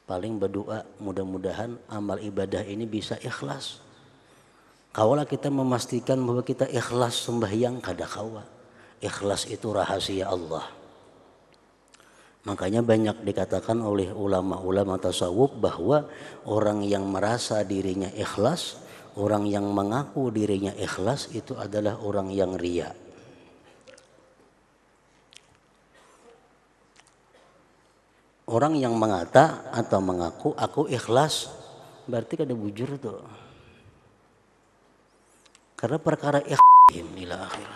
paling berdoa mudah-mudahan amal ibadah ini bisa ikhlas. Kaulah kita memastikan bahwa kita ikhlas sembahyang kada kawa. Ikhlas itu rahasia Allah. Makanya banyak dikatakan oleh ulama-ulama tasawuf bahwa orang yang merasa dirinya ikhlas, orang yang mengaku dirinya ikhlas itu adalah orang yang riya. Orang yang mengata atau mengaku aku ikhlas berarti kada bujur tuh. Karena perkara ikhlas ila akhir.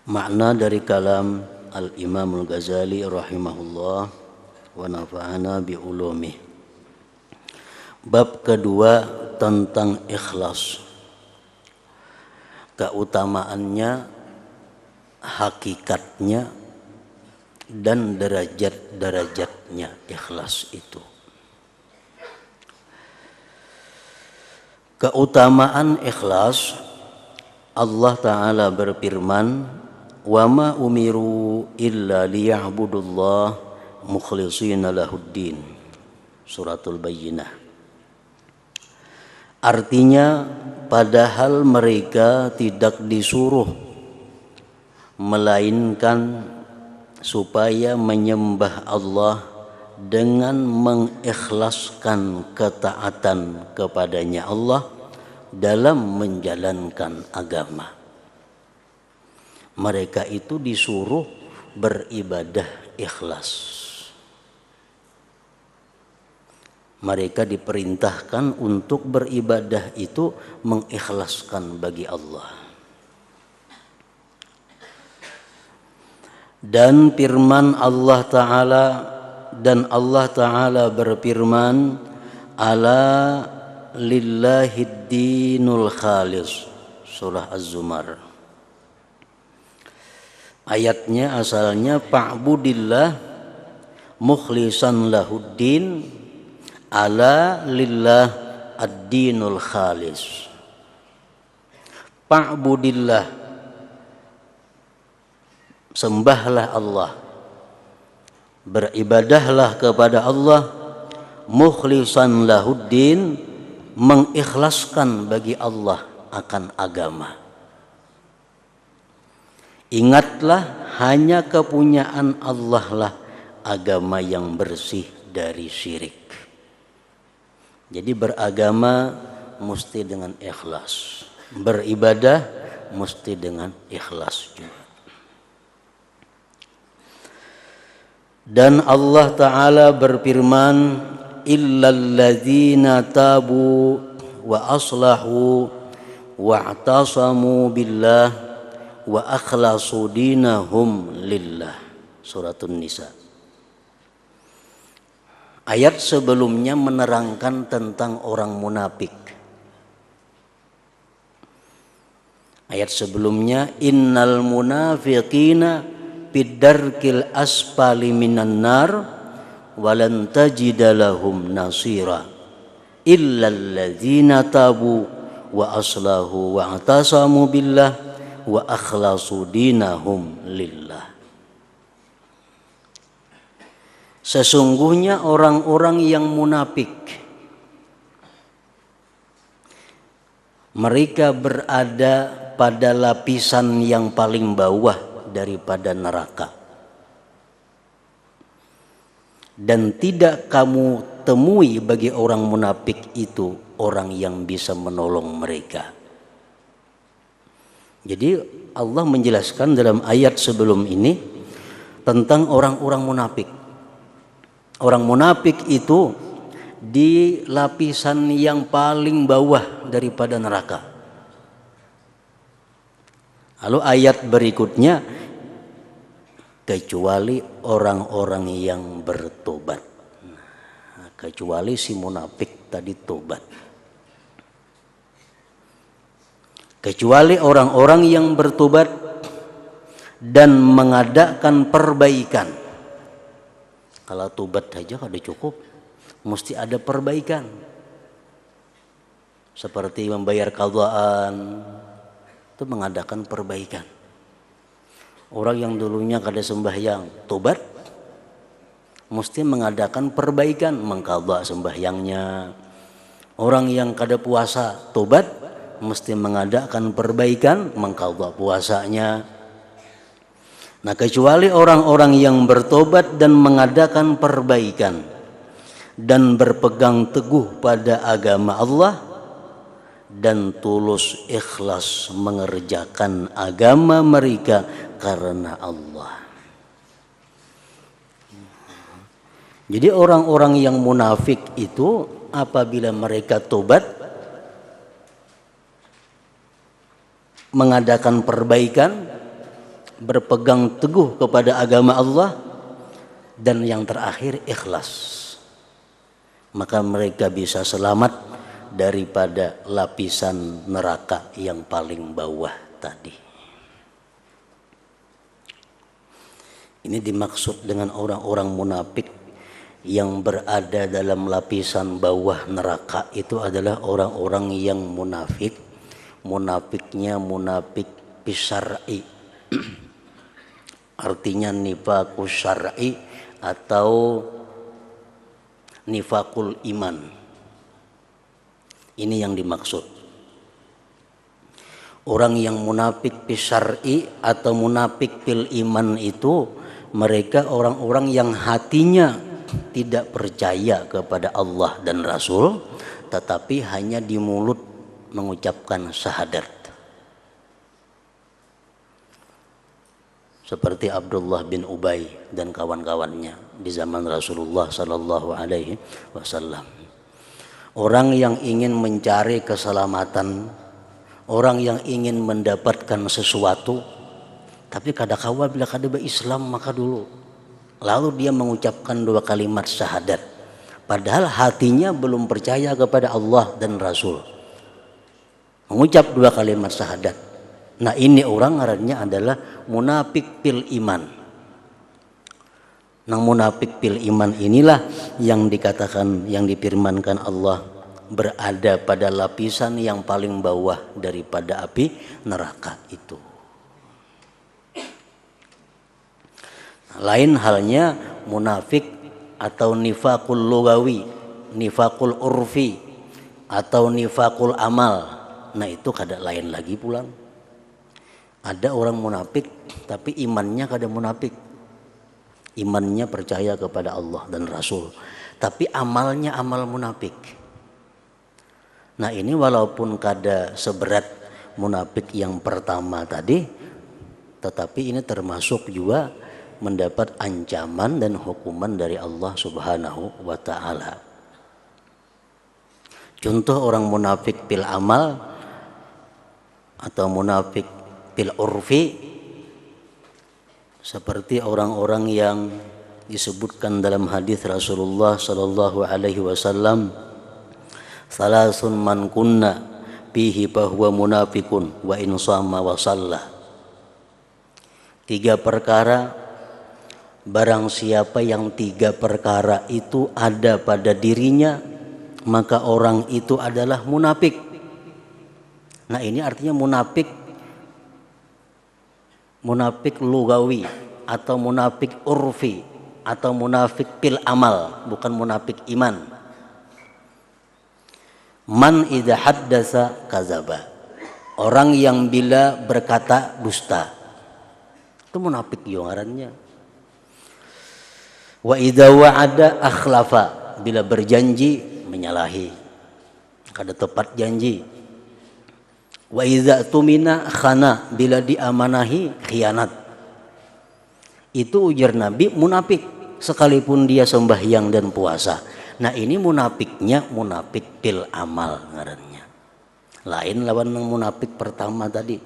Makna dari kalam Al-Imam Al-Ghazali rahimahullah wa nafa'ana bi ulumih. Bab kedua tentang ikhlas. Keutamaannya, hakikatnya dan derajat-derajatnya ikhlas itu. Keutamaan ikhlas, Allah Ta'ala berfirman, wa ma umiru illa liya'budullah mukhlishina lahuddin. Suratul Bayyinah. Artinya, padahal mereka tidak disuruh melainkan supaya menyembah Allah dengan mengikhlaskan ketaatan kepadanya Allah dalam menjalankan agama. Mereka itu disuruh beribadah ikhlas. Mereka diperintahkan untuk beribadah itu mengikhlaskan bagi Allah. Dan firman Allah Ta'ala, dan Allah Ta'ala berfirman, ala lillahid dinul khalis. Surah Az-Zumar. Ayatnya asalnya fa'budillah mukhlisan lahuddin ala lillah ad-dinul khalis. Fa'budillah, sembahlah Allah, beribadahlah kepada Allah, mukhlisan lahuddin, mengikhlaskan bagi Allah akan agama. Ingatlah hanya kepunyaan Allah lah agama yang bersih dari syirik. Jadi beragama mesti dengan ikhlas, beribadah mesti dengan ikhlas juga. Dan Allah Ta'ala berfirman, illalladzina tabu wa aslahu wa'tasamu billah wa akhlasu dinahum lillah. Suratun Nisa. Ayat sebelumnya menerangkan tentang orang munafik. Ayat sebelumnya, innal munafiqina bidarkil asfali minan nar walan tajida lahum nasira illalladzina tabu wa aslahu wa atasamu billah wa akhlasu dinahum lillah. Sesungguhnya orang-orang yang munafik, mereka berada pada lapisan yang paling bawah daripada neraka. Dan tidak kamu temui bagi orang munafik itu orang yang bisa menolong mereka. Jadi Allah menjelaskan dalam ayat sebelum ini tentang orang-orang munafik. Orang munafik itu di lapisan yang paling bawah daripada neraka. Lalu ayat berikutnya, kecuali orang-orang yang bertobat. Kecuali si munafik tadi tobat. Kecuali orang-orang yang bertobat dan mengadakan perbaikan. Kalau tobat saja kada cukup, mesti ada perbaikan. Seperti membayar qadhaan, itu mengadakan perbaikan. Orang yang dulunya kada sembahyang, tobat, mesti mengadakan perbaikan, mengqadha sembahyangnya. Orang yang kada puasa tobat mesti mengadakan perbaikan, mengqadha puasanya. Nah, kecuali orang-orang yang bertobat dan mengadakan perbaikan dan berpegang teguh pada agama Allah dan tulus ikhlas mengerjakan agama mereka karena Allah. Jadi orang-orang yang munafik itu apabila mereka tobat, mengadakan perbaikan, berpegang teguh kepada agama Allah, dan yang terakhir ikhlas, maka mereka bisa selamat daripada lapisan neraka yang paling bawah tadi. Ini dimaksud dengan orang-orang munafik yang berada dalam lapisan bawah neraka itu adalah orang-orang yang munafik. Munafiknya munafik bisyar'i. Artinya nifaqus syar'i atau nifaqul iman. Ini yang dimaksud. Orang yang munafik bisyar'i atau munafik bil iman itu mereka orang-orang yang hatinya tidak percaya kepada Allah dan Rasul, tetapi hanya di mulut mengucapkan syahadat. Seperti Abdullah bin Ubay dan kawan-kawannya di zaman Rasulullah sallallahu alaihi wasallam. Orang yang ingin mencari keselamatan, orang yang ingin mendapatkan sesuatu, tapi kada kawa bila kada berislam maka dulu. Lalu dia mengucapkan 2 kalimat syahadat. Padahal hatinya belum percaya kepada Allah dan Rasul. Mengucap 2 kalimat syahadat. Nah, ini orang ngarannya adalah munafik bil iman. Nah, munafik bil iman inilah yang dikatakan, yang difirmankan Allah berada pada lapisan yang paling bawah daripada api neraka itu. Lain halnya munafik atau nifaqul lugawi, nifaqul urfi atau nifaqul amal. Nah, itu kada lain lagi pulang. Ada orang munafik tapi imannya kada munafik. Imannya percaya kepada Allah dan Rasul, tapi amalnya amal munafik. Nah, ini walaupun kada seberat munafik yang pertama tadi, tetapi ini termasuk juga mendapat ancaman dan hukuman dari Allah Subhanahu wa ta'ala. Contoh orang munafik bil amal atau munafik bil urfi seperti orang-orang yang disebutkan dalam hadis Rasulullah sallallahu alaihi wasallam, salasun man kunna fihi bahwa munafikun wa in shama wa shalla. 3 perkara, barang siapa yang 3 perkara itu ada pada dirinya, maka orang itu adalah munafik. Nah, ini artinya munafik lugawi atau munafik urfi atau munafik bil amal, bukan munafik iman. Man idza haddasa kadzaba. Orang yang bila berkata dusta. Itu munafik yo ngarannya. Wa idza wa'ada akhlafa, bila berjanji menyalahi, kada tepat janji. Wa idza tumina khana, bila diamanahi khianat. Itu ujar Nabi munafik sekalipun dia sembahyang dan puasa. Nah, ini munafiknya munafik bil amal ngarannya. Lain lawan munafik pertama tadi.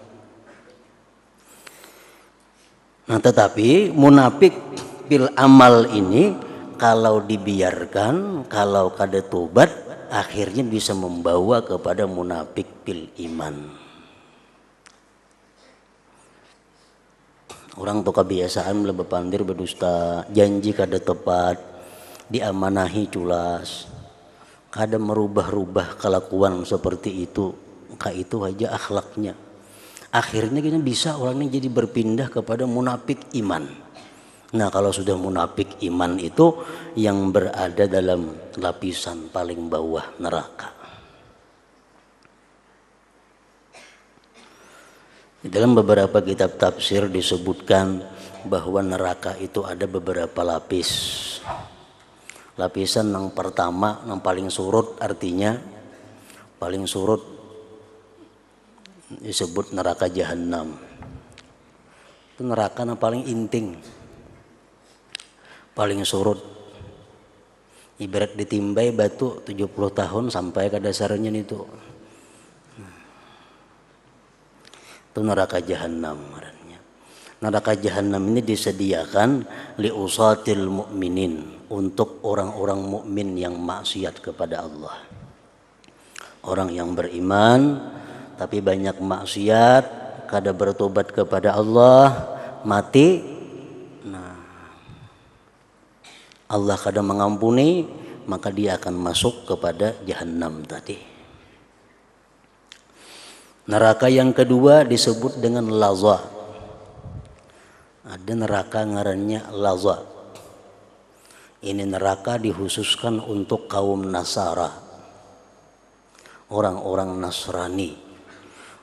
Nah, tetapi munafik bil amal ini kalau dibiarkan, kalau kada tobat, akhirnya bisa membawa kepada munafik bil iman. Orang tuh kebiasaan bepandir berdusta, janji kada tepat, diamanahi culas, kada merubah-rubah kelakuan seperti itu, maka itu aja akhlaknya. Akhirnya kita bisa orangnya jadi berpindah kepada munafik iman. Nah, kalau sudah munafik iman itu yang berada dalam lapisan paling bawah neraka. Di dalam beberapa kitab tafsir disebutkan bahwa neraka itu ada beberapa lapis. Lapisan yang pertama, yang paling surut, artinya paling surut disebut neraka jahanam. Itu neraka yang paling inting, paling surut. Ibarat ditimbai batu 70 tahun sampai ke dasarnya itu. Itu neraka jahanam. Neraka jahanam ini disediakan liusatil mukminin, untuk orang-orang mukmin yang maksiat kepada Allah. Orang yang beriman tapi banyak maksiat, kada bertobat kepada Allah, mati. Nah, Allah kada mengampuni, maka dia akan masuk kepada jahanam tadi. Neraka yang kedua disebut dengan laza. Ada neraka ngarannya laza. Ini neraka dikhususkan untuk kaum Nasara, orang-orang Nasrani,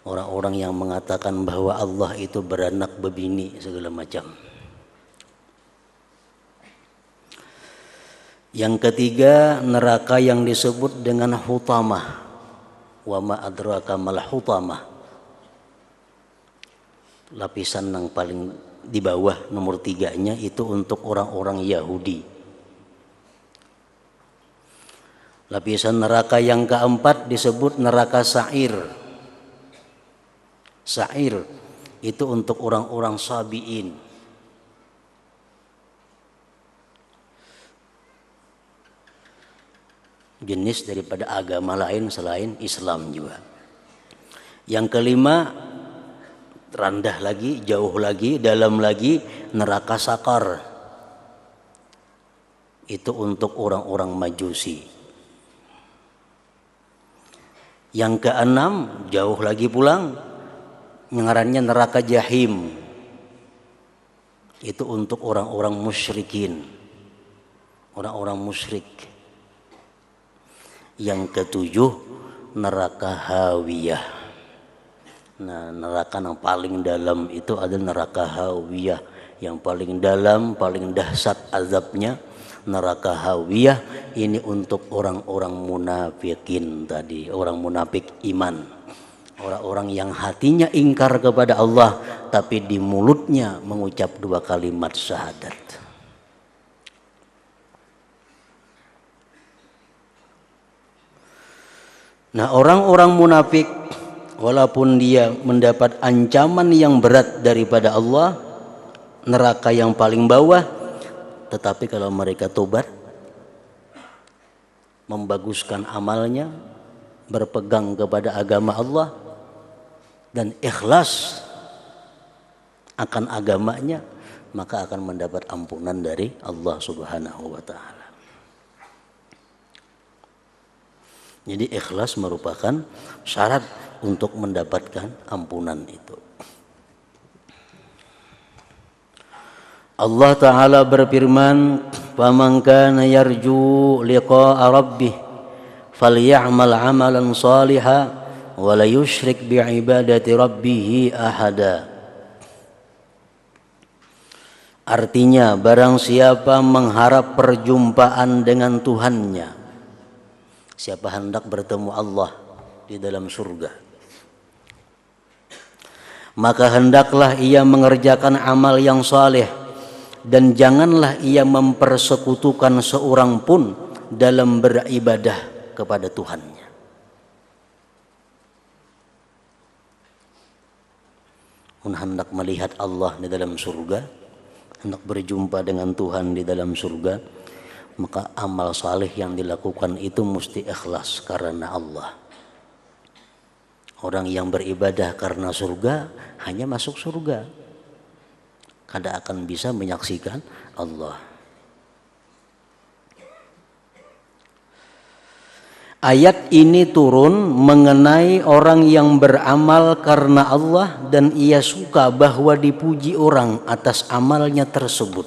orang-orang yang mengatakan bahwa Allah itu beranak bebini segala macam. Yang ketiga, neraka yang disebut dengan hutamah. Wa ma adraka mal hutamah. Lapisan yang paling di bawah nomor 3-nya itu untuk orang-orang Yahudi. Lapisan neraka yang keempat disebut neraka sa'ir. Sa'ir itu untuk orang-orang Sabi'in. Jenis daripada agama lain selain Islam juga. Yang kelima, rendah lagi, jauh lagi, dalam lagi, neraka sakar. Itu untuk orang-orang Majusi. Yang keenam, jauh lagi pulang, ngarannya neraka jahim. Itu untuk orang-orang musyrikin, orang-orang musyrik. Yang ketujuh, neraka hawiyah. Nah, neraka yang paling dalam itu adalah neraka hawiyah. Yang paling dalam, paling dahsyat azabnya neraka hawiyah. Ini untuk orang-orang munafikin tadi, orang munafik iman, orang-orang yang hatinya ingkar kepada Allah tapi di mulutnya mengucap 2 kalimat syahadat. Nah, orang-orang munafik walaupun dia mendapat ancaman yang berat daripada Allah, neraka yang paling bawah, tetapi kalau mereka tobat, membaguskan amalnya, berpegang kepada agama Allah, dan ikhlas akan agamanya, maka akan mendapat ampunan dari Allah Subhanahu wa Ta'ala. Jadi ikhlas merupakan syarat untuk mendapatkan ampunan itu. Allah Ta'ala berfirman, "Faman kana yarju liqa'a rabbih falyamal 'amalan shalihan wa la yusyrik bi'ibadati rabbih ahada." Artinya, barang siapa mengharap perjumpaan dengan Tuhannya, siapa hendak bertemu Allah di dalam surga, maka hendaklah ia mengerjakan amal yang saleh dan janganlah ia mempersekutukan seorang pun dalam beribadah kepada Tuhannya. Pun hendak melihat Allah di dalam surga, hendak berjumpa dengan Tuhan di dalam surga, maka amal saleh yang dilakukan itu mesti ikhlas karena Allah. Orang yang beribadah karena surga hanya masuk surga, kada akan bisa menyaksikan Allah. Ayat ini turun mengenai orang yang beramal karena Allah dan ia suka bahwa dipuji orang atas amalnya tersebut.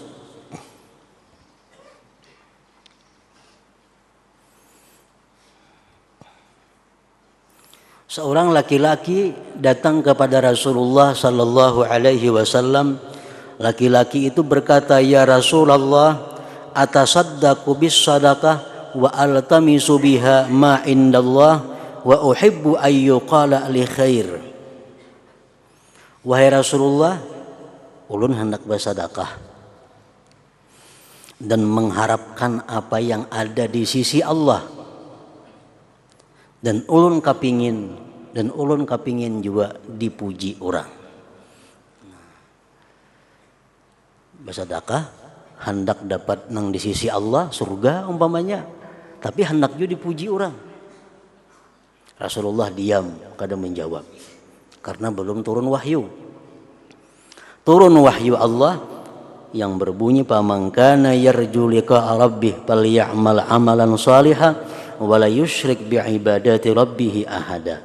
Seorang laki-laki datang kepada Rasulullah sallallahu alaihi wasallam. Laki-laki itu berkata, "Ya Rasulullah, atasaddaqu bis sadaqah wa altamisu biha ma indallah wa uhibbu ayyuqala li khair." Wahai Rasulullah, ulun hendak bersedekah dan mengharapkan apa yang ada di sisi Allah. Dan ulun kapingin juga dipuji orang. Bersedekah hendak dapat nang di sisi Allah surga umpamanya, tapi hendak juga dipuji orang. Rasulullah diam, kada menjawab karena belum turun wahyu. Turun wahyu Allah yang berbunyi, "Faman kana yarju liqa'a rabbih falyamal amalan shalihan wala yusyrik bi'ibadati rabbih ahada."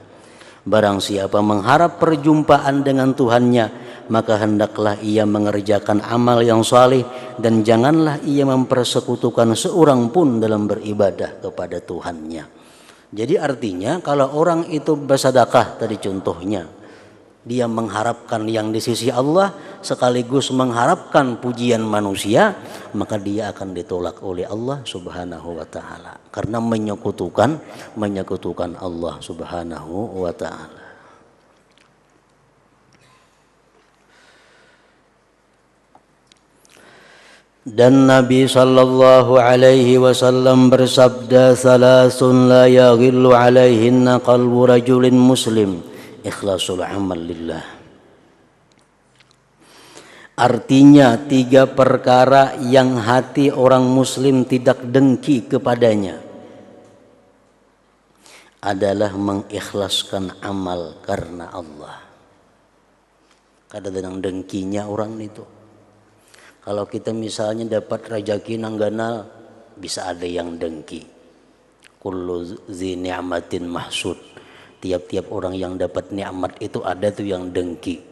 Barang siapa mengharap perjumpaan dengan Tuhannya, maka hendaklah ia mengerjakan amal yang saleh dan janganlah ia mempersekutukan seorang pun dalam beribadah kepada Tuhannya. Jadi artinya kalau orang itu bersedekah, tadi contohnya, dia mengharapkan yang di sisi Allah sekaligus mengharapkan pujian manusia, maka dia akan ditolak oleh Allah Subhanahu wa taala karena menyekutukan Allah Subhanahu wa taala. Dan Nabi sallallahu alaihi wasallam bersabda, "Salasun la yaghillu alaihinna qalbu rajulin muslim, ikhlasul amal lillah." Artinya 3 perkara yang hati orang muslim tidak dengki kepadanya adalah mengikhlaskan amal karena Allah. Kadang-kadang dengkinya orang itu. Kalau kita misalnya dapat rezeki nang ganal, bisa ada yang dengki. Kullu zi ni'matin mahsud. Tiap-tiap orang yang dapat nikmat itu ada tuh yang dengki.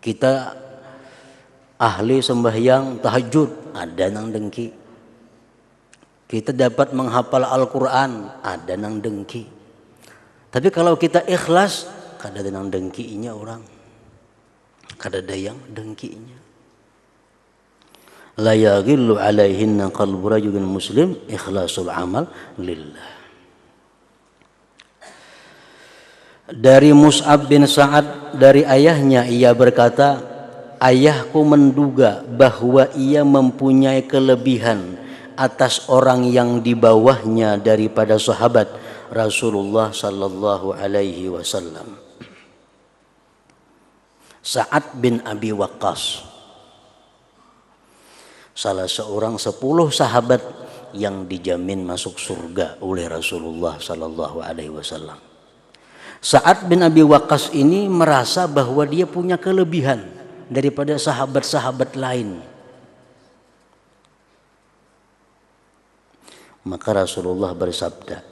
Kita ahli sembahyang tahajud, ada nang dengki. Kita dapat menghafal Al-Quran, ada nang dengki. Tapi kalau kita ikhlas, kada ada nang dengkinya orang. Kada ada yang dengkinya. La yaghillu alaihinna qalbu rajulin muslim, ikhlasul amal lillah. Dari Mus'ab bin Sa'ad, dari ayahnya, ia berkata, "Ayahku menduga bahwa ia mempunyai kelebihan atas orang yang di bawahnya daripada sahabat Rasulullah sallallahu alaihi wasallam." Sa'ad bin Abi Waqqas, salah seorang 10 sahabat yang dijamin masuk surga oleh Rasulullah sallallahu alaihi wasallam. Sa'ad bin Abi Waqqas ini merasa bahwa dia punya kelebihan daripada sahabat-sahabat lain. Maka Rasulullah bersabda,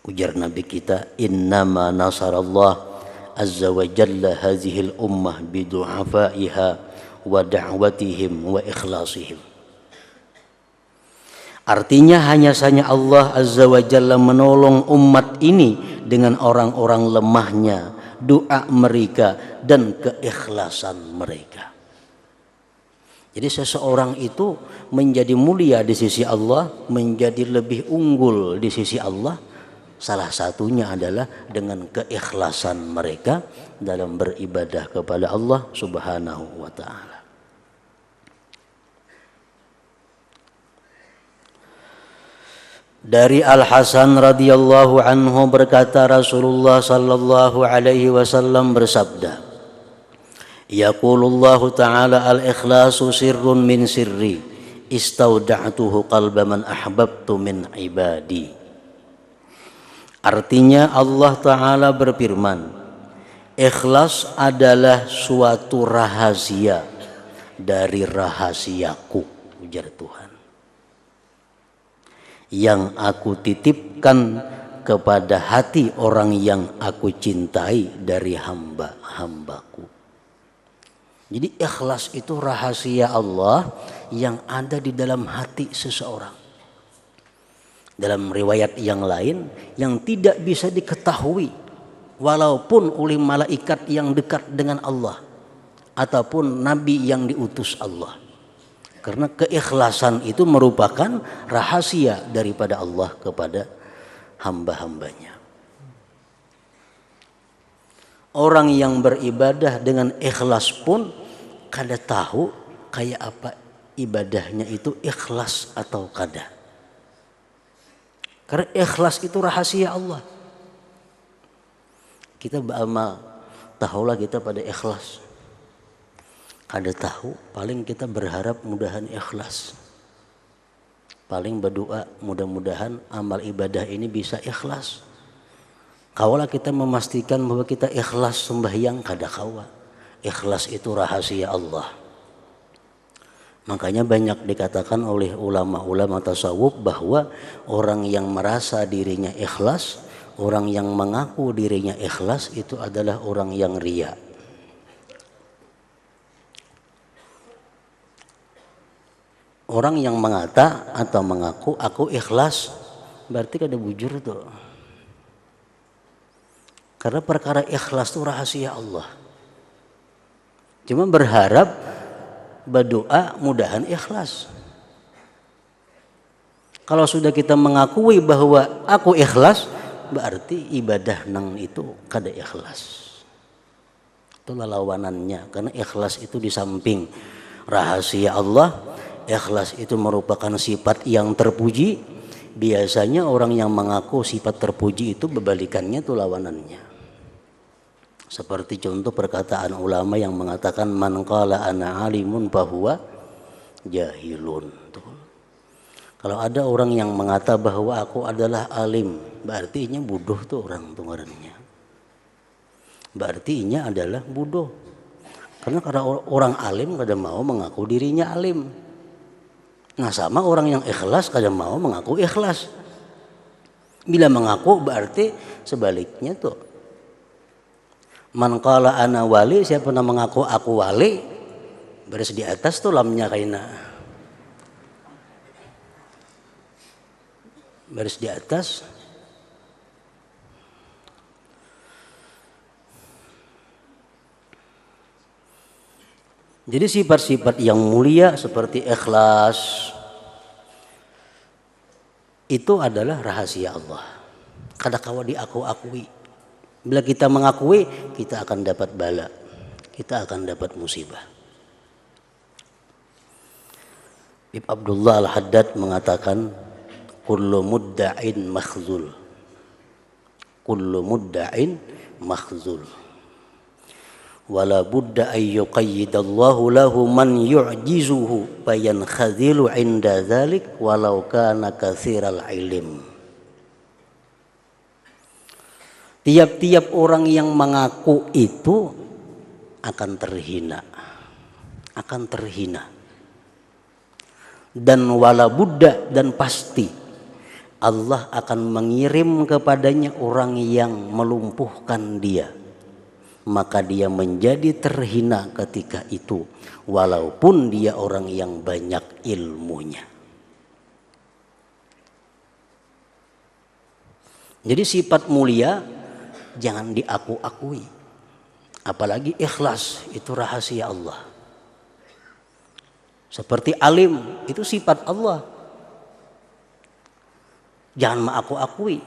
ujar Nabi kita, "Innama nasarallah azza wa jalla hazihil ummah bidu'afaiha wa da'watihim wa ikhlasihim." Artinya hanya saja Allah azza wa jalla menolong umat ini dengan orang-orang lemahnya, doa mereka dan keikhlasan mereka. Jadi seseorang itu menjadi mulia di sisi Allah, menjadi lebih unggul di sisi Allah, salah satunya adalah dengan keikhlasan mereka dalam beribadah kepada Allah Subhanahu wa taala. Dari Al-Hasan radhiyallahu anhu berkata, Rasulullah sallallahu alaihi wasallam bersabda, yaqulullahu ta'ala al-ikhlasu sirrun min sirri istauda'tuhu qalba man ahbabtu min ibadi. Artinya Allah Ta'ala berfirman, ikhlas adalah suatu rahasia dari rahasiaku, ujar Tuhan, yang aku titipkan kepada hati orang yang aku cintai dari hamba-hambaku. Jadi ikhlas itu rahasia Allah yang ada di dalam hati seseorang. Dalam riwayat yang lain, yang tidak bisa diketahui walaupun oleh malaikat yang dekat dengan Allah ataupun nabi yang diutus Allah. Karena keikhlasan itu merupakan rahasia daripada Allah kepada hamba-hambanya. Orang yang beribadah dengan ikhlas pun kada tahu kayak apa ibadahnya itu ikhlas atau kada. Karena ikhlas itu rahasia Allah. Kita beramal, tahulah kita pada ikhlas. Kada tahu, paling kita berharap mudahan ikhlas. Paling berdoa mudah-mudahan amal ibadah ini bisa ikhlas. Kaulah kita memastikan bahwa kita ikhlas sembahyang kada kawa. Ikhlas itu rahasia Allah. Makanya banyak dikatakan oleh ulama-ulama tasawuf bahwa orang yang merasa dirinya ikhlas, orang yang mengaku dirinya ikhlas itu adalah orang yang riya. Orang yang mengata atau mengaku aku ikhlas berarti kada bujur tuh. Karena perkara ikhlas itu rahasia Allah. Cuma berharap berdoa mudahan ikhlas. Kalau sudah kita mengakui bahwa aku ikhlas, berarti ibadah nang itu kada ikhlas. Itulah lawanannya. Karena ikhlas itu di samping rahasia Allah, ikhlas itu merupakan sifat yang terpuji. Biasanya orang yang mengaku sifat terpuji itu berbalikannya itu lawanannya. Seperti contoh perkataan ulama yang mengatakan man qala ana alimun fahuwa jahilun. Kalau ada orang yang mengata bahwa aku adalah alim, berarti ini bodoh tuh orang tuh ngarannya. Berarti ini adalah bodoh. Karena orang alim kada mau mengaku dirinya alim. Nah sama orang yang ikhlas kada mau mengaku ikhlas. Bila mengaku berarti sebaliknya tuh. Man qala ana wali, siapa yang mengaku aku wali, baris di atas tuh lamnya kaina. Baris di atas. Jadi sifat-sifat yang mulia seperti ikhlas itu adalah rahasia Allah. Kada kawa diaku-akui. Bila kita mengakui, kita akan dapat bala, kita akan dapat musibah. Ibn Abdullah Al-Haddad mengatakan, kullu mudda'in makhzul, kullu mudda'in makhzul, wala budda an yuqayyidallahu lahu man yu'jizuhu fayankhadhilu 'inda dhalik walau kana katsiral ilm. Tiap-tiap orang yang mengaku itu akan terhina. Akan terhina. Dan wala budda, dan pasti Allah akan mengirim kepadanya orang yang melumpuhkan dia. Maka dia menjadi terhina ketika itu. Walaupun dia orang yang banyak ilmunya. Jadi sifat mulia jangan diaku-akui. Apalagi ikhlas, itu rahasia Allah. Seperti alim, itu sifat Allah. Jangan mengaku-akui.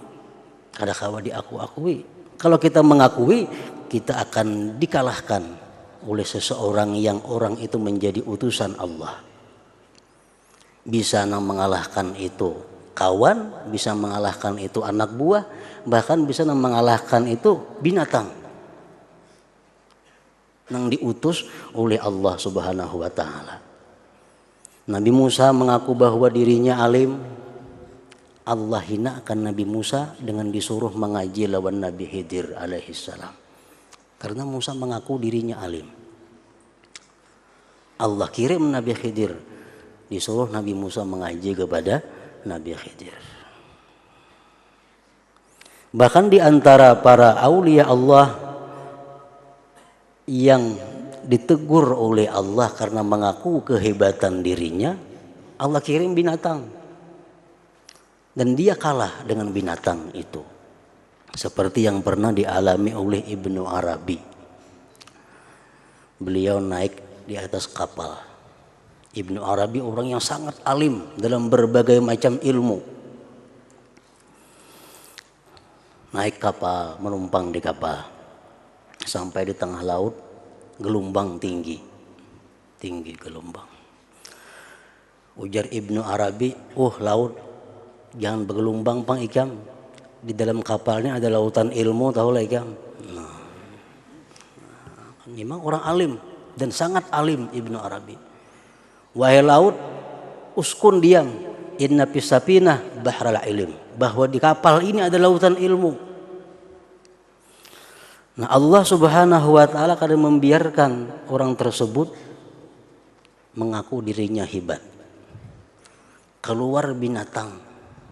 Kada kawa diaku-akui. Kalau kita mengakui, kita akan dikalahkan oleh seseorang yang orang itu menjadi utusan Allah. Bisa mengalahkan itu kawan, bisa mengalahkan itu anak buah, bahkan bisa mengalahkan itu binatang yang diutus oleh Allah Subhanahu wa taala. Nabi Musa mengaku bahwa dirinya alim. Allah hinakan Nabi Musa dengan disuruh mengaji lawan Nabi Khidir alaihissalam. Karena Musa mengaku dirinya alim. Allah kirim Nabi Khidir, disuruh Nabi Musa mengaji kepada Nabi Khidir. Bahkan di antara para aulia Allah yang ditegur oleh Allah karena mengaku kehebatan dirinya, Allah kirim binatang. dan dia kalah dengan binatang itu. Seperti yang pernah dialami oleh Ibnu Arabi. Beliau naik di atas kapal. Ibnu Arabi orang yang sangat alim dalam berbagai macam ilmu. Naik kapal, menumpang di kapal. Sampai di tengah laut, gelombang tinggi. Tinggi gelombang. Ujar Ibnu Arabi, laut, jangan bergelombang Pang Ikam. Di dalam kapalnya ada lautan ilmu, tahu lah Ikam. Memang orang alim dan sangat alim Ibnu Arabi. Wahai laut, uskun diam. Inna fis safinah bahral ilm. Bahwa di kapal ini ada lautan ilmu. Nah, Allah Subhanahu wa taala kadang membiarkan orang tersebut mengaku dirinya hebat. Keluar binatang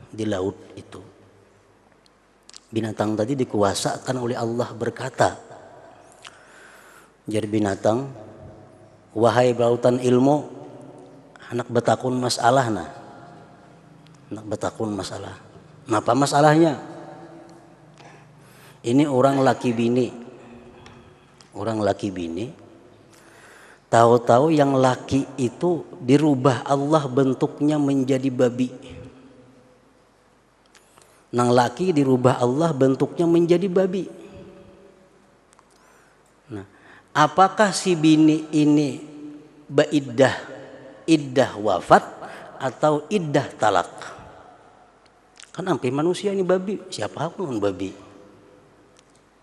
di laut itu. Binatang tadi dikuasakan oleh Allah berkata, jadi binatang, wahai lautan ilmu, anak betakun masalah nah. Anak betakun masalah. Apa masalahnya? Ini orang laki bini. Orang laki bini. Tahu-tahu yang laki itu dirubah Allah bentuknya menjadi babi. Nang laki dirubah Allah bentuknya menjadi babi. Nah, apakah si bini ini iddah wafat atau iddah talak? Kan sampai manusia ini babi, siapa pun babi.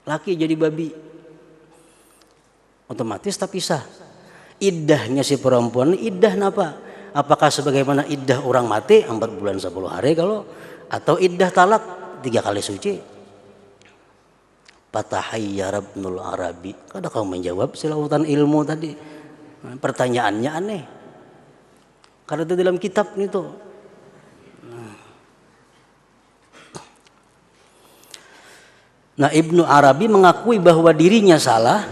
Laki jadi babi. Otomatis tak pisah. Iddahnya si perempuan iddah napa? Apakah sebagaimana iddah orang mati 4 bulan 10 hari kalau atau iddah talak 3 kali suci? Fatahayyara Ibnul Arabi. Kada kau menjawab si lautan ilmu tadi. Pertanyaannya aneh. Karena itu dalam kitab itu. Nah, Ibnu Arabi mengakui bahwa dirinya salah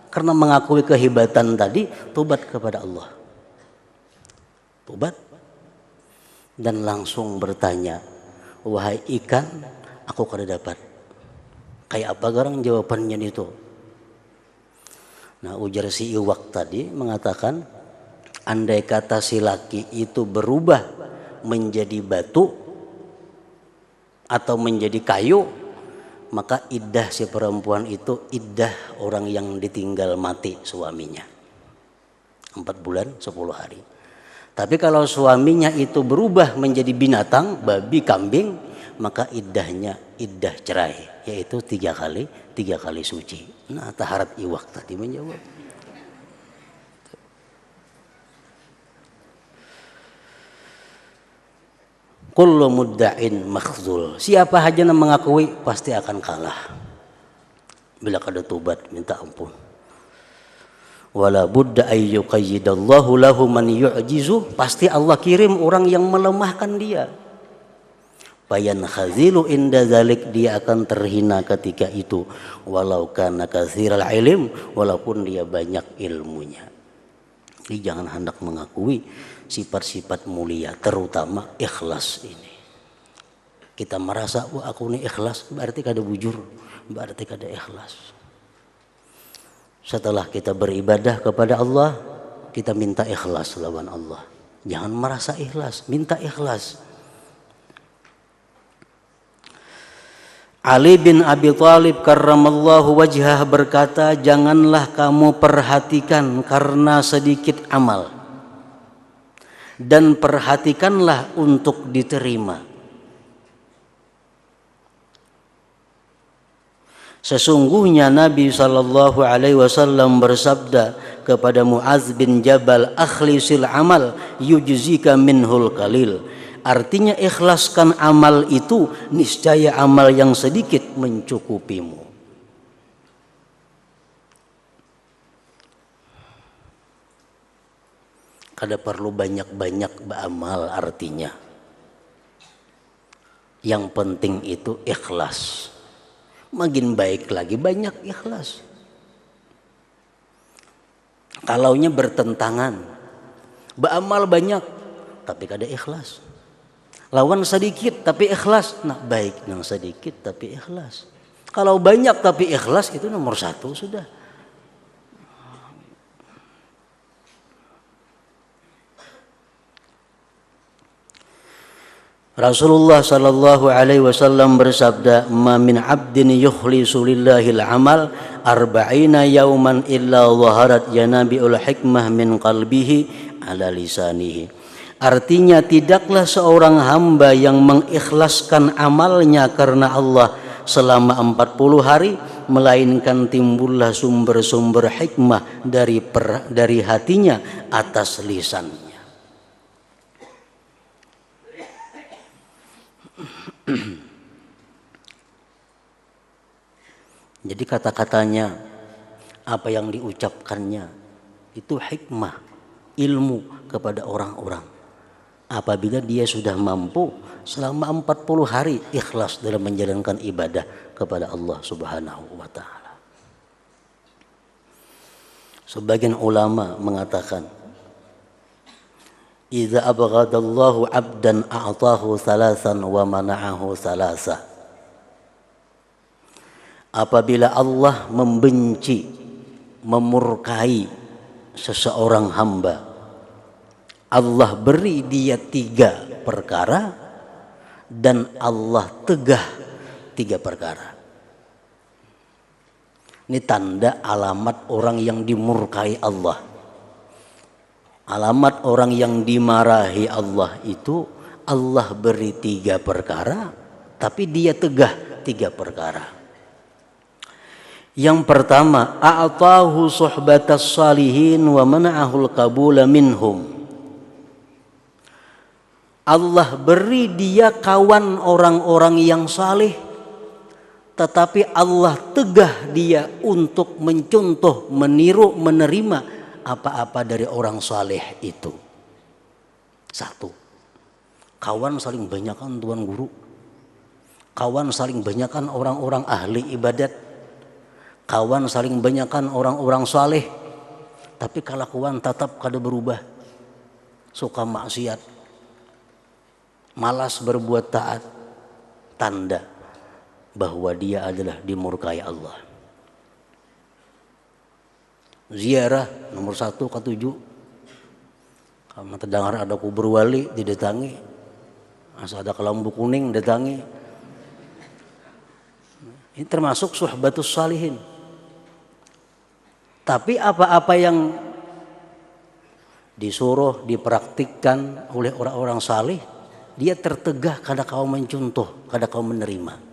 karena mengakui kehebatan tadi, tobat kepada Allah. Tobat dan langsung bertanya, wahai ikan, aku kada dapat. Kayak apa garang jawabannya itu? Nah, ujar si Iwak tadi mengatakan, andai kata si laki itu berubah menjadi batu atau menjadi kayu, maka iddah si perempuan itu iddah orang yang ditinggal mati suaminya 4 bulan 10 hari. Tapi kalau suaminya itu berubah menjadi binatang, babi, kambing, maka iddahnya iddah cerai, yaitu 3 kali suci. Nah, taharat Iwak tadi menjawab. Kullu mudda'in makhzul. Siapa saja yang mengakui pasti akan kalah. Bila kada tobat minta ampun. Wala budda ay yuqayyidallahu lahu man yu'jizu. Pasti Allah kirim orang yang melemahkan dia. Bayan khazilu inda zalik, dia akan terhina ketika itu. Walau kana katsiral ilm, walaupun dia banyak ilmunya. Jadi jangan hendak mengakui sifat-sifat mulia, terutama ikhlas ini. Kita merasa, wah aku ini ikhlas, berarti kada bujur, berarti kada ikhlas. Setelah kita beribadah kepada Allah, kita minta ikhlas lawan Allah. Jangan merasa ikhlas, minta ikhlas. Ali bin Abi Thalib karramallahu wajhah berkata, janganlah kamu perhatikan karena sedikit amal, dan perhatikanlah untuk diterima. Sesungguhnya Nabi SAW bersabda kepada Mu'adz bin Jabal, akhlisil amal yujzika minhul qalil. Artinya ikhlaskan amal itu, niscaya amal yang sedikit mencukupimu. Kada perlu banyak-banyak beramal artinya. Yang penting itu ikhlas. Makin baik lagi banyak ikhlas. Kalaunya bertentangan, beramal banyak tapi kada ikhlas. Lawan sedikit tapi ikhlas, nah baik yang sedikit tapi ikhlas. Kalau banyak tapi ikhlas itu nomor satu sudah. Rasulullah sallallahu alaihi wasallam bersabda, "Ma min 'abdin yukhlisu lillahil 'amal arba'ina yauman illa zaharat yanabiul hikmah min qalbihi ala lisanihi." Artinya tidaklah seorang hamba yang mengikhlaskan amalnya karena Allah selama 40 hari melainkan timbullah sumber-sumber hikmah dari hatinya atas lisannya. Jadi kata-katanya, apa yang diucapkannya itu hikmah, ilmu kepada orang-orang. Apabila dia sudah mampu selama 40 hari ikhlas dalam menjalankan ibadah kepada Allah Subhanahu wa taala. Sebagian ulama mengatakan, "Idza abghadallahu 'abdan a'tahu thalathan wa mana'ahu thalatha." Apabila Allah membenci, memurkai seseorang hamba, Allah beri dia 3 perkara dan Allah tegah 3 perkara. Ini tanda alamat orang yang dimurkai Allah. Alamat orang yang dimarahi Allah itu Allah beri 3 perkara, tapi dia tegah 3 perkara. Yang pertama, a'tahu suhbatas salihin wa mana'ahul qabula minhum. Allah beri dia kawan orang-orang yang saleh, tetapi Allah tegah dia untuk mencontoh, meniru, menerima apa-apa dari orang saleh itu. 1. Kawan saling banyakkan tuan guru. Kawan saling banyakkan orang-orang ahli ibadat. Kawan saling banyakkan orang-orang saleh. Tapi kelakuan tetap kada berubah. Suka maksiat. Malas berbuat taat. Tanda bahwa dia adalah dimurkai Allah. Ziarah nomor 1 ke-7. Kalau terdengar ada kubur wali didatangi, asal ada kelambu kuning datangi. Ini termasuk suhbatus salihin. Tapi apa-apa yang disuruh dipraktikkan oleh orang-orang saleh, dia tertegah kada kau mencontoh, kada kau menerima.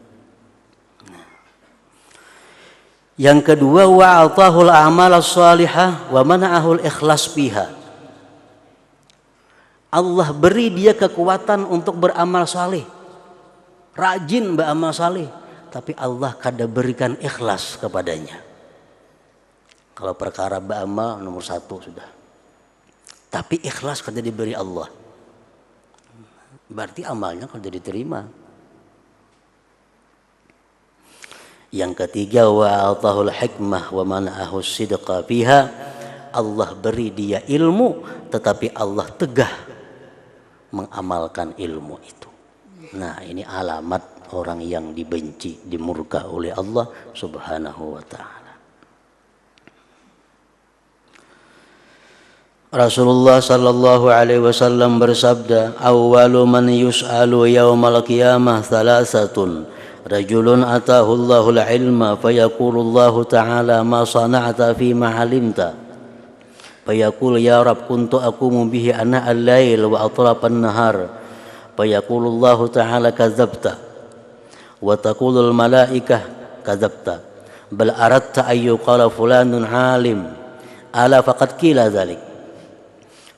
Yang kedua, wa'atahul a'mal as-salihah wa mana'ahul ikhlas biha. Allah beri dia kekuatan untuk beramal saleh, rajin beramal saleh, tapi Allah kada berikan ikhlas kepadanya. Kalau perkara beramal nomor 1 sudah, tapi ikhlas kada diberi Allah, berarti amalnya kada diterima. Yang ketiga, wa'atahul hikmah wa mana'ahu sidqa fiha. Allah beri dia ilmu, tetapi Allah tegah mengamalkan ilmu itu. Nah, ini alamat orang yang dibenci, dimurka oleh Allah Subhanahu wa ta'ala. Rasulullah sallallahu alaihi wasallam bersabda, "Awwalu man yus'alu yaumal qiyamah thalathatun. Rajulun atahu Allahul ilma fayaqulu Allah ta'ala ma sana'ta fi ma 'alimta. Fayaqul ya Rabb kuntu aqumu bihi ana al-lail wa atrafan nahar. Fayaqulu Allah ta'ala kadzabta. Wa taqulu al-malaikah kadzabta. Bal aradta an yuqala fulanun 'alim. Ala faqad qila dzalik.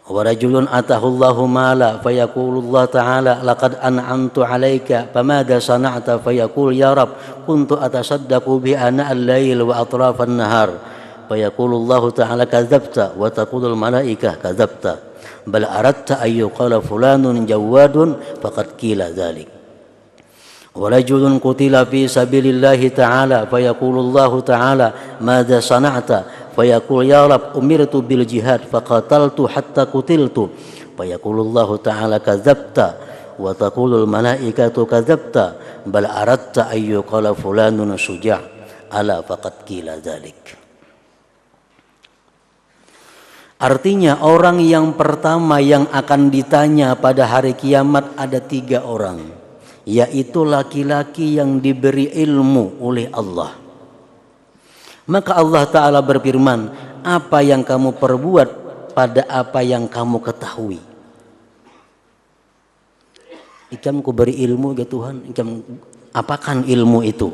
Wa rajulun atahu Allahu mala fayaqulu Allah ta'ala laqad an'amtu 'alaika famada sana'ta fayaqul ya Rabb kuntu atasaddaqu bi ana al-lail wa atrafan nahar fayaqulu Allah ta'ala kadzabta wa taqulu al-malaikah kadzabta bal aradta an yuqala fulanun jawadun faqad qila dzalik. Wa rajulun qutila fi sabilillahi ta'ala fayaqulu Allah ta'ala madza sana'ta fayaqul ya Rabb umirtu bil jihad faqataltu hatta qutiltu fayaqulu Allah ta'ala kadzabta wa taqulul malaikatu kadzabta bal aradta ayyu qala fulanun syuja' ala faqad qila dzalik. Artinya orang yang pertama yang akan ditanya pada hari kiamat ada 3 orang, yaitu laki-laki yang diberi ilmu oleh Allah. Maka Allah Ta'ala berfirman, apa yang kamu perbuat pada apa yang kamu ketahui. Ikam ku beri ilmu ya Tuhan, ikam apakan ilmu itu?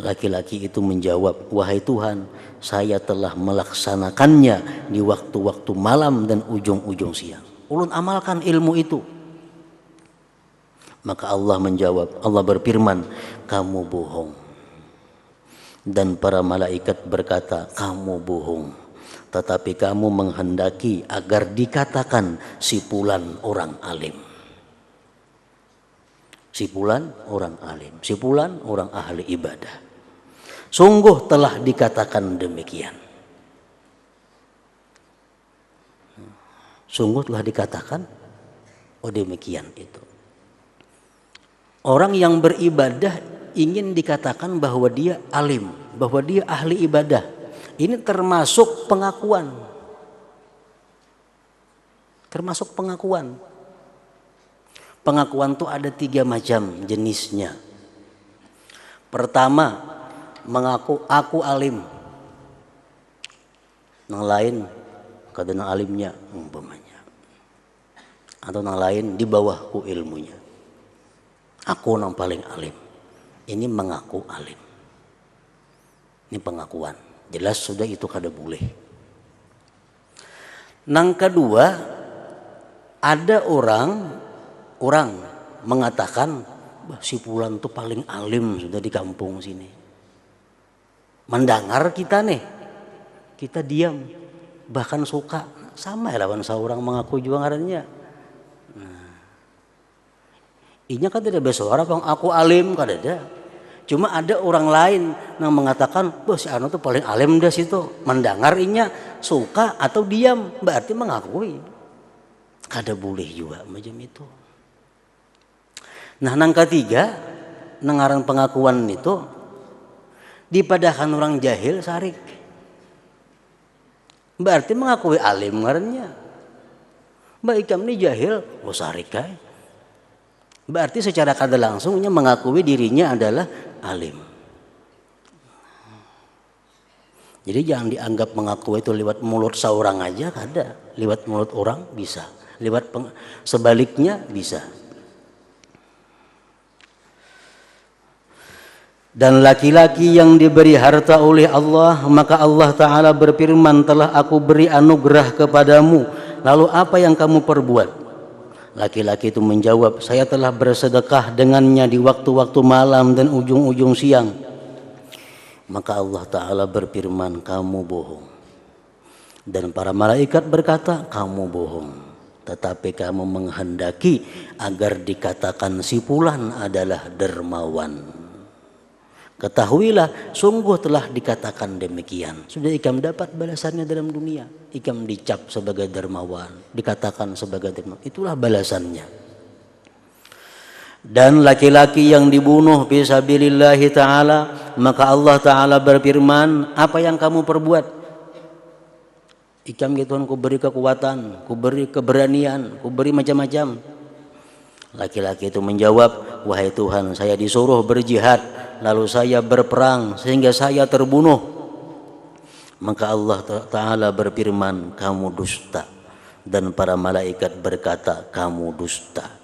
Laki-laki itu menjawab, wahai Tuhan, saya telah melaksanakannya di waktu-waktu malam dan ujung-ujung siang. Ulun amalkan ilmu itu. Maka Allah menjawab, Allah berfirman, kamu bohong. Dan para malaikat berkata, kamu bohong. Tetapi kamu menghendaki agar dikatakan si fulan orang alim. Si fulan orang alim, si fulan orang ahli ibadah. Sungguh telah dikatakan demikian. Sungguh telah dikatakan, oh demikian itu. Orang yang beribadah ingin dikatakan bahwa dia alim, bahwa dia ahli ibadah. Ini termasuk pengakuan. Termasuk pengakuan. Pengakuan itu ada 3 macam jenisnya. Pertama, mengaku aku alim. Yang lain kadang alimnya umpamanya. Atau yang lain di bawahku ilmunya. Aku yang paling alim. Ini mengaku alim. Ini pengakuan. Jelas sudah itu kada boleh. Yang kedua, ada orang mengatakan si fulan itu paling alim sudah di kampung sini. Mendengar kita nih, kita diam, bahkan suka sama ya lawan seorang mengaku juga ngarannya. Inya kan tidak bersuara bang aku alim kan ada. Cuma ada orang lain yang mengatakan, "Wah si anu tuh paling alim dah situ." Mendengar inya suka atau diam berarti mengakui. Kada boleh juga macam itu. Nah, yang ketiga, nengaran pengakuan itu dipadakan orang jahil sarik. Berarti mengakui alim ngarannya. Mbak ikam ini jahil, oh sarik kai. Berarti secara kada langsungnya mengakui dirinya adalah alim. Jadi jangan dianggap mengakui itu lewat mulut seorang aja kada. Lewat mulut orang bisa. Lewat sebaliknya bisa. Dan laki-laki yang diberi harta oleh Allah, maka Allah Ta'ala berfirman, telah aku beri anugerah kepadamu, lalu apa yang kamu perbuat? Laki-laki itu menjawab, saya telah bersedekah dengannya di waktu-waktu malam dan ujung-ujung siang. Maka Allah Ta'ala berfirman, kamu bohong. Dan para malaikat berkata, kamu bohong. Tetapi kamu menghendaki agar dikatakan si fulan adalah dermawan. Ketahuilah, sungguh telah dikatakan demikian. Sudah ikam dapat balasannya dalam dunia. Ikam dicap sebagai dermawan, dikatakan sebagai dermawan. Itulah balasannya. Dan laki-laki yang dibunuh fisabilillahi ta'ala, maka Allah Ta'ala berfirman, apa yang kamu perbuat? Ikam gitu, ku beri kekuatan, ku beri keberanian, ku beri macam-macam. Laki-laki itu menjawab, wahai Tuhan, saya disuruh berjihad, lalu saya berperang sehingga saya terbunuh. Maka Allah Ta'ala berfirman, kamu dusta. Dan para malaikat berkata, kamu dusta.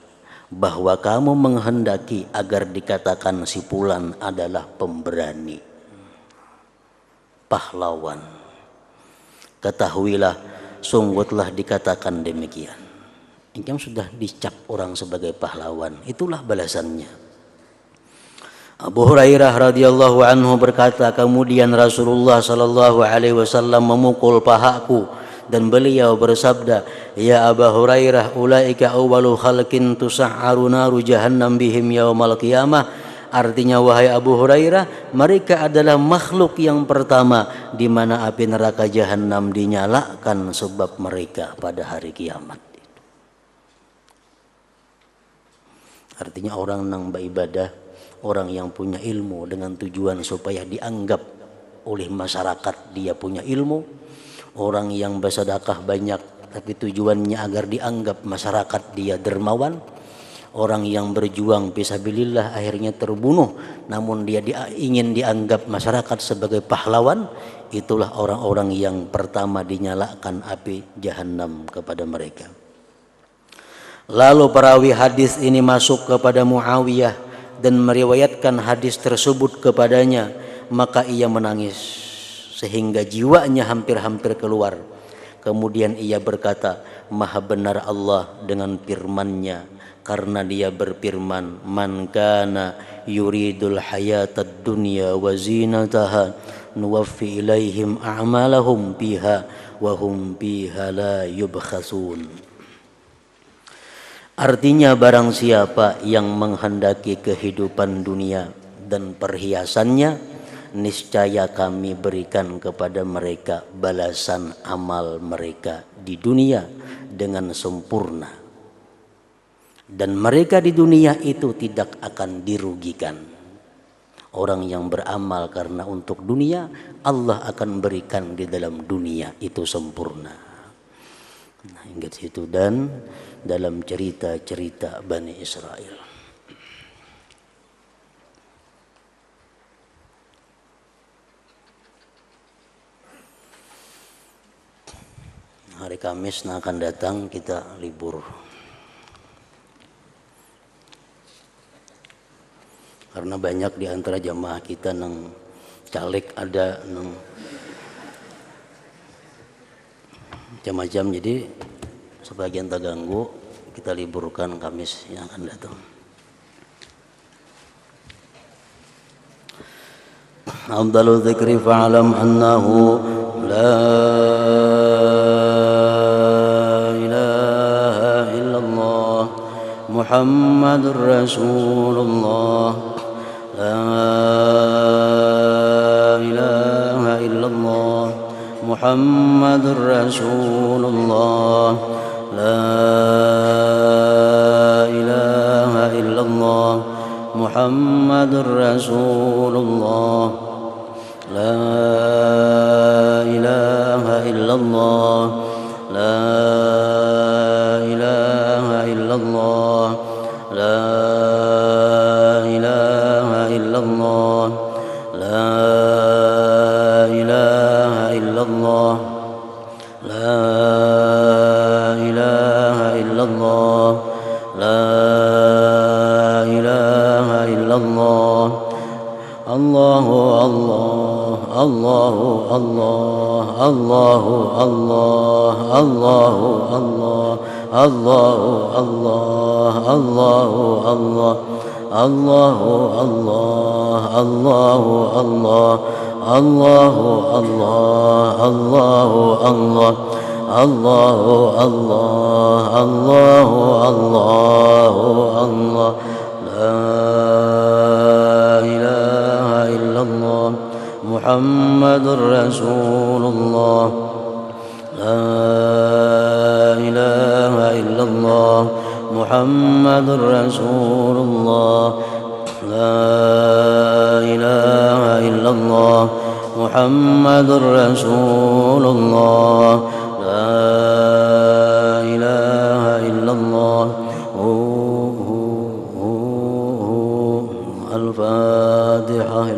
Bahwa kamu menghendaki agar dikatakan si fulan adalah pemberani, pahlawan. Ketahuilah, sungguh telah dikatakan demikian. Engkau sudah dicap orang sebagai pahlawan. Itulah balasannya. Abu Hurairah radhiyallahu anhu berkata, kemudian Rasulullah sallallahu alaihi wasallam memukul pahaku dan beliau bersabda, ya Abu Hurairah, ulaika awwalu khalqin tusa'aru naru jahannam bihim yaumal qiyamah. Artinya, wahai Abu Hurairah, mereka adalah makhluk yang pertama di mana api neraka jahanam dinyalakan sebab mereka pada hari kiamat. Artinya orang nang beribadah, orang yang punya ilmu dengan tujuan supaya dianggap oleh masyarakat dia punya ilmu. Orang yang bersedekah banyak tapi tujuannya agar dianggap masyarakat dia dermawan. Orang yang berjuang fisabilillah akhirnya terbunuh namun dia ingin dianggap masyarakat sebagai pahlawan. Itulah orang-orang yang pertama dinyalakan api jahanam kepada mereka. Lalu perawi hadis ini masuk kepada Muawiyah dan meriwayatkan hadis tersebut kepadanya, maka ia menangis sehingga jiwanya hampir-hampir keluar. Kemudian ia berkata, maha benar Allah dengan firman-Nya, karena dia berfirman, man kana yuridul hayatad dunya wa zinataha nuwaffi ilaihim a'malahum fiha wa hum fiha la yubkhasun. Artinya barang siapa yang menghendaki kehidupan dunia dan perhiasannya, niscaya kami berikan kepada mereka balasan amal mereka di dunia dengan sempurna. Dan mereka di dunia itu tidak akan dirugikan. Orang yang beramal karena untuk dunia, Allah akan berikan di dalam dunia itu sempurna. Nah, hingga situ. Dan dalam cerita-cerita Bani Israel, hari Kamis yang akan datang kita libur. Karena banyak di antara jamaah kita nang caleg ada nang macam-macam, jadi sebagian terganggu, kita liburkan Kamis yang akan datang. Afdalu dzikri fa'lam annahu la ilaha illallah Muhammadur Rasulullah. La ilaha illallah Muhammadur Rasulullah. La ilaha illallah Muhammadur Rasulullah. La ilaha illallah. La ilaha illallah. La ilaha illallah. La ilaha illallah. La ilaha illallah. La ilaha illallah. Allahu Allah, Allahu Allah, Allahu Allah, Allahu Allah, Allahu Allah, Allahu Allah, Allahu Allah, Allahu Allah, Allahu Allah, Allahu Allah, Allahu Allah, Allahu Allah, la ilaha illallah Muhammadur Rasulullah. La ilaha illallah Muhammadur Rasulullah. La ilaha illallah Muhammadur Rasulullah. La ilaha illallah. Al-Fatihah.